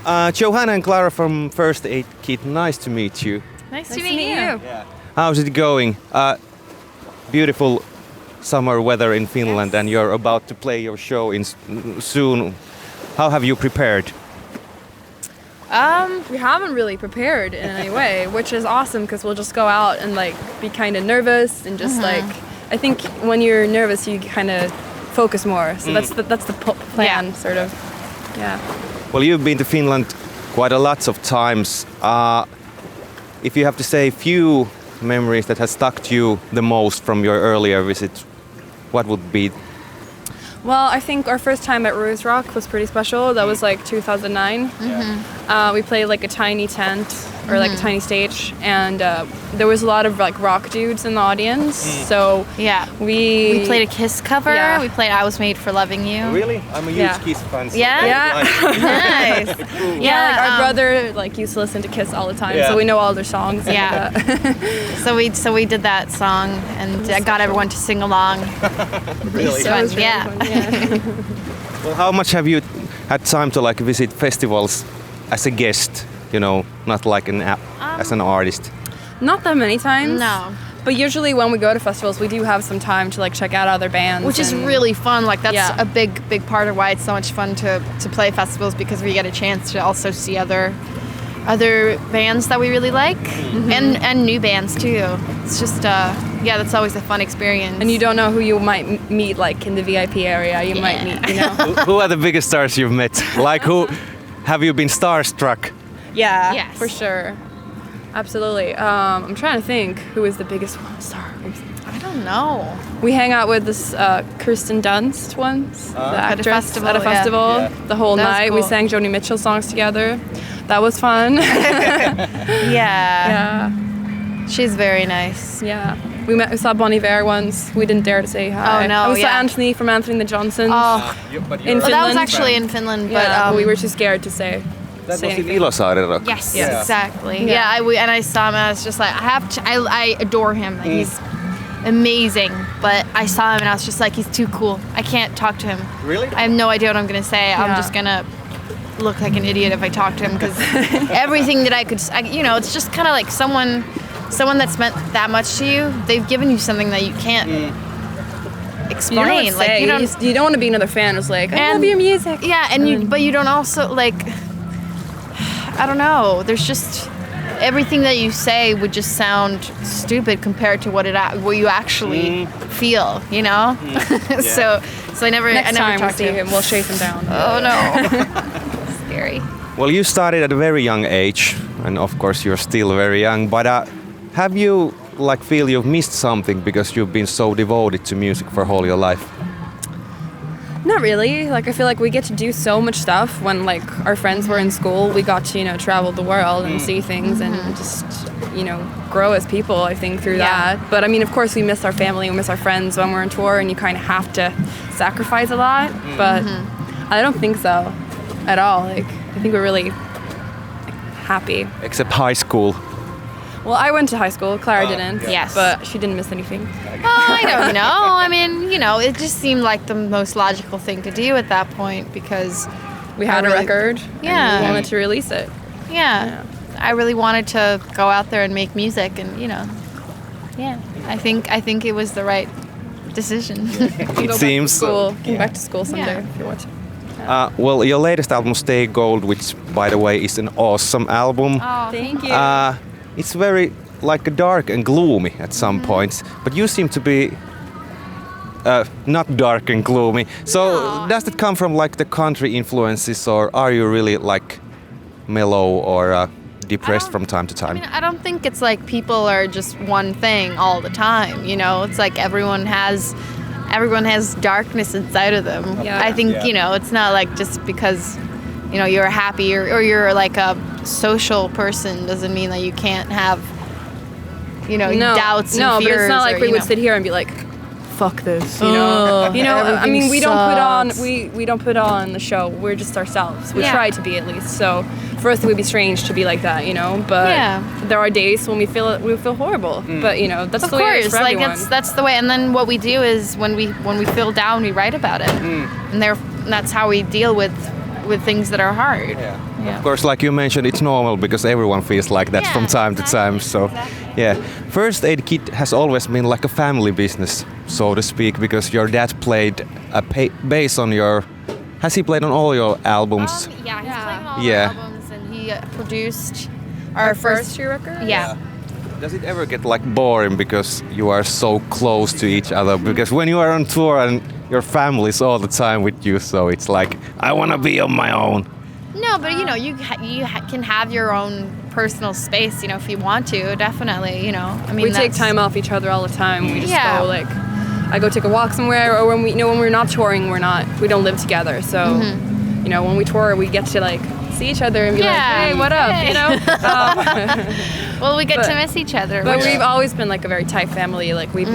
Johanna and Klara from First Aid Kit, nice to meet you. Nice to meet you. Yeah. How's it going? Beautiful summer weather in Finland, and you're about to play your show soon. How have you prepared? We haven't really prepared in any way, which is awesome because we'll just go out and like be kind of nervous and just like I think when you're nervous you kind of focus more. So that's the plan, sort of. Yeah. Well, you've been to Finland quite a lot of times. If you have to say a few memories that have stuck to you the most from your earlier visit, what would be? Well, I think our first time at Ruisrock was pretty special. That was like 2009. We played like a tiny tent or like a tiny stage, and there was a lot of like rock dudes in the audience. So we played a Kiss cover. Yeah. We played "I Was Made for Loving You." Really? I'm a huge Kiss fan. So Nice. Like our brother like used to listen to Kiss all the time, so we know all their songs. Yeah. So we did that song, and I got everyone to sing along. Really? So, Really yeah. fun, yeah. Well, how much have you had time to like visit festivals as a guest? You know, not like as an artist. Not that many times. No. But usually when we go to festivals, we do have some time to like check out other bands, Which is really fun. Like that's Yeah. a big part of why it's so much fun to play festivals, because we get a chance to also see other bands that we really like, and new bands too. It's just that's always a fun experience. And you don't know who you might meet like in the VIP area. You might meet, you know. Who are the biggest stars you've met? Like who have you been starstruck? Yeah, Yes. for sure. Absolutely. I'm trying to think who is the biggest star. I don't know. We hang out with this Kirsten Dunst once, the actress, at a festival, festival the whole That was night. We cool. sang Joni Mitchell songs together. That was fun. Yeah. She's very nice. Yeah. We saw Bon Iver once. We didn't dare to say hi. Oh, no, We saw Anthony from Anthony and the Johnsons. Oh, in well, Finland. that was actually in Finland, but Yeah, we were too scared to say. That say was in anything. Ilosaari Rock. Yes, Yeah. exactly. Yeah. And I saw him, and I was just like, I adore him. Like, he's amazing. But I saw him, and I was just like, he's too cool. I can't talk to him. Really? I have no idea what I'm gonna say. I'm Yeah. just gonna look like an idiot if I talk to him, because everything that I could, it's just kind of like someone that's meant that much to you. They've given you something that you can't explain. You don't want to be another fan who's like, I love your music. Yeah, and but you don't also like. I don't know. There's just everything that you say would just sound stupid compared to what you actually feel. You know. So I never. Next I never time we talked see to him, we'll chase him down. Oh no. Scary. Well, you started at a very young age, and of course you're still very young. But have you feel you've missed something because you've been so devoted to music for all your life? Not really. Like I feel like we get to do so much stuff when like our friends were in school. We got to travel the world and see things and just grow as people. I think through that. But I mean, of course, we miss our family, we miss our friends when we're on tour, and you kind of have to sacrifice a lot. But I don't think so at all. Like I think we're really happy. Except high school. Well, I went to high school. Clara didn't. Yes. But she didn't miss anything. I don't know. I mean, it just seemed like the most logical thing to do at that point, because We had a record. Yeah. And we wanted to release it. Yeah. I really wanted to go out there and make music, and I think it was the right decision. It seems so. Come back to school someday Yeah. if you want to. Well, your latest album, Stay Gold, which, by the way, is an awesome album. Oh, Thank you. It's very dark and gloomy at some points, but you seem to be not dark and gloomy. So does it come from the country influences, or are you really mellow or depressed from time to time? I mean, I don't think it's like people are just one thing all the time. It's like everyone has darkness inside of them. Yeah. I think it's not like just because you're happy or you're like a social person doesn't mean that you can't have doubts and no, fears. but it's not like or, we would sit here and be like, fuck this, I mean, we don't put on the show. We're just ourselves. We try to be, at least. So for us it would be strange to be like that, but there are days when we feel horrible, but that's of the way it is course, for everyone. that's the way. And then what we do is when we feel down, we write about it, and that's how we deal with with things that are hard. Yeah. Of course, like you mentioned, it's normal because everyone feels like that from time to time. So, yeah. First Aid Kit has always been like a family business, so to speak, because your dad played a bass on your. Has he played on all your albums? He's played on all the albums, and he produced our first 2 records. Yeah. Does it ever get like boring because you are so close to each other? Because when you are on tour and your family's all the time with you, so it's like I want to be on my own. No, but you know, you can have your own personal space, you know, if you want to. Definitely, you know. I mean, we take time off each other all the time. We just go like, I go take a walk somewhere, or when we're not touring, we don't live together. So, you know, when we tour, we get to like see each other and be like, hey, what up, you know? Well, we get to miss each other. But we've always been like a very tight family. Like we've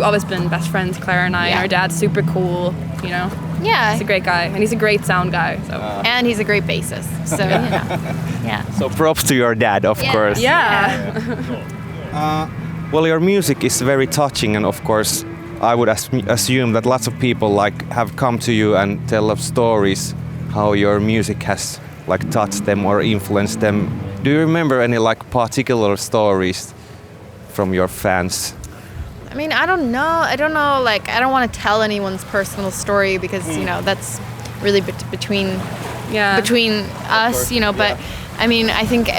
always been best friends, Klara and I. And our dad's super cool, you know? Yeah. He's a great guy, and he's a great sound guy. So. And he's a great bassist, so, you know, yeah. So props to your dad, of course. Yeah. Well, your music is very touching, and of course, I would assume that lots of people like have come to you and tell of stories how your music has like touched them or influenced them. Do you remember any like particular stories from your fans? I mean, I don't know. Like, I don't want to tell anyone's personal story because you know that's really between us, you know. But I mean, I think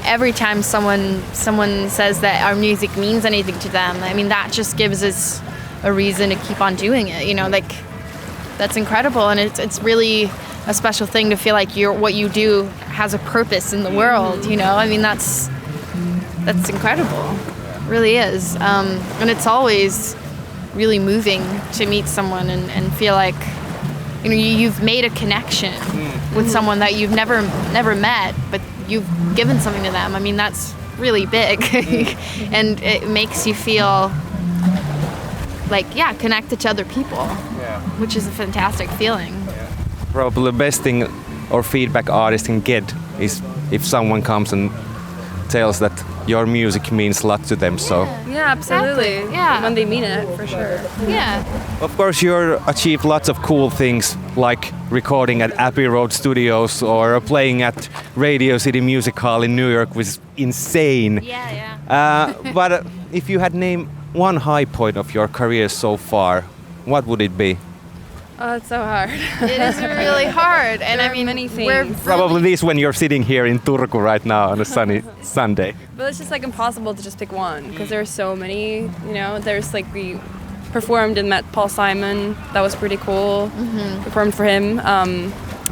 every time someone says that our music means anything to them, I mean, that just gives us a reason to keep on doing it. You know, like that's incredible, and it's really a special thing to feel like what you do has a purpose in the world. You know, I mean, that's incredible. It really is, and it's always really moving to meet someone and feel like you know you've made a connection with someone that you've never met, but you've given something to them. I mean, that's really big, and it makes you feel like connected to other people, which is a fantastic feeling. Probably the best thing or feedback artists can get is if someone comes and tells that your music means a lot to them. So yeah, absolutely. Exactly. Yeah, when they mean it, for sure. Yeah. Of course, you've achieved lots of cool things like recording at Abbey Road Studios or playing at Radio City Music Hall in New York, which is insane. Yeah. But if you had named one high point of your career so far, what would it be? Oh, it's so hard. It is really hard, and I mean, many things. Probably this when you're sitting here in Turku right now on a sunny Sunday. But it's just like impossible to just pick one because there are so many. You know, there's like we performed and met Paul Simon. That was pretty cool. Performed for him.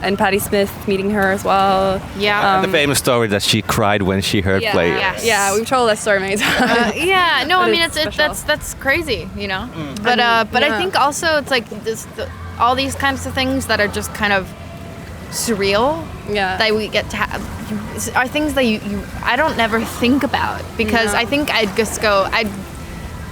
And Patti Smith, meeting her as well. Yeah. And the famous story that she cried when she heard play. Yes. Yeah, we've told that story many times. Yeah, no, I mean it's that's crazy, you know. But I think also it's like all these kinds of things that are just kind of surreal. Yeah. That we get to have are things that you I don't never think about because I think I'd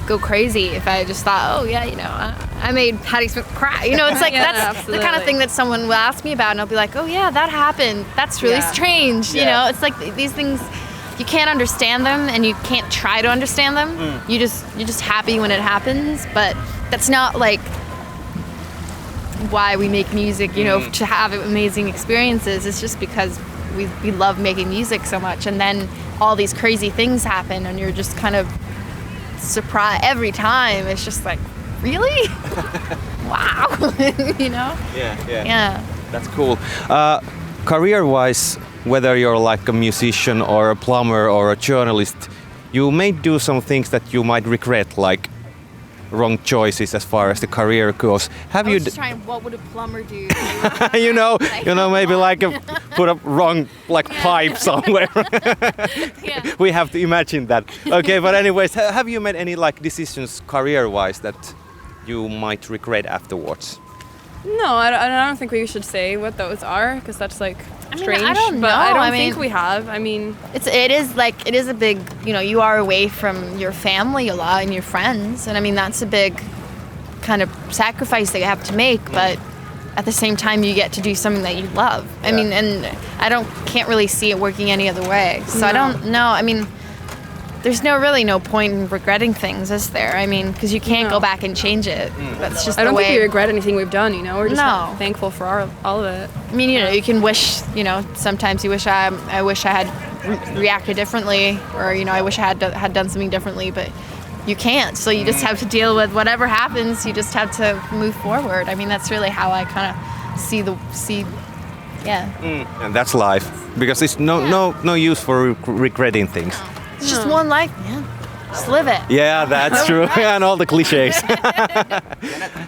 go crazy if I just thought, oh yeah, you know, I made Patti Smith cry. You know, it's like that's the kind of thing that someone will ask me about, and I'll be like, oh yeah, that happened. That's really strange. You know, it's like these things you can't understand them, and you can't try to understand them. You're just happy when it happens, but that's not like why we make music. You know, to have amazing experiences. It's just because we love making music so much, and then all these crazy things happen, and you're just kind of surprise every time. It's just like, really? Wow. You know? Yeah. That's cool. Career-wise, whether you're like a musician or a plumber or a journalist, you may do some things that you might regret, like wrong choices as far as the career goes. I was just trying, what would a plumber do? you know, maybe like put a wrong pipe somewhere. We have to imagine that. Okay, but anyways, have you made any like decisions career-wise that you might regret afterwards? No, I don't think we should say what those are because that's like strange. I don't know. But I don't think we have. I mean, it is a big, you know, you are away from your family a lot and your friends, and I mean that's a big kind of sacrifice that you have to make, but at the same time you get to do something that you love. I mean, and I can't really see it working any other way. So I don't know. I mean, there's no point in regretting things, is there? I mean, because you can't go back and change it. That's just I don't the way. think we regret anything we've done, you know? We're just No. thankful for all of it. I mean, you can wish, sometimes you wish I wish I had reacted differently, or, I wish I had done something differently, but you can't. So you just have to deal with whatever happens. You just have to move forward. I mean, that's really how I kind of see. And that's life, because it's no use for regretting things. It's just one life, man. Just live it. Yeah, that's true. And all the cliches.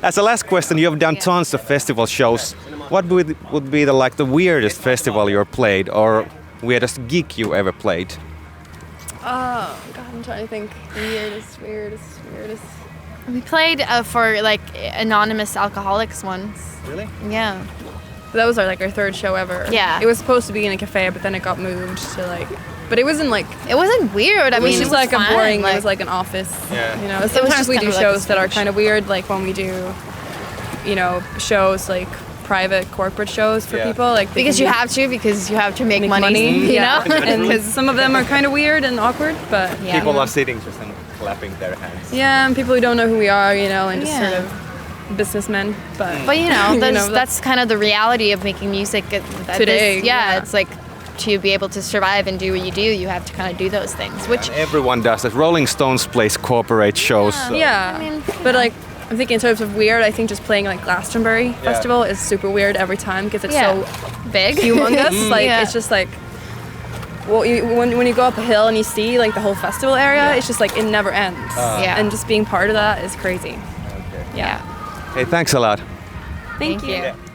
As a last question, you have done tons of festival shows. What would be the weirdest festival you played, or weirdest gig you ever played? Oh, God, I'm trying to think. Weirdest. We played for anonymous alcoholics once. Really? Yeah. That was our third show ever. Yeah. It was supposed to be in a cafe, but then it got moved to but it wasn't It wasn't weird. I it mean, was just it was a boring. fun. It was an office. Yeah. Sometimes just we kind do of shows that are stage. kind of weird, like when we do, shows private corporate shows for people, because you have to make money. and because some of them are kind of weird and awkward, but People are sitting just and clapping their hands. yeah, and people who don't know who we are, and just Yeah. sort of businessmen, but That's kind of the reality of making music Today, it's like, to be able to survive and do what you do, you have to kind of do those things, which And everyone does that. Rolling Stones plays corporate shows. So. yeah. I mean, But I'm thinking in terms of weird, I think just playing Glastonbury Festival is super weird every time because it's so big, humongous. Yeah. It's just when you go up a hill and you see the whole festival area, it's just it never ends. And just being part of that is crazy. Okay. Yeah. Hey, thanks a lot. Thank Thank you. you.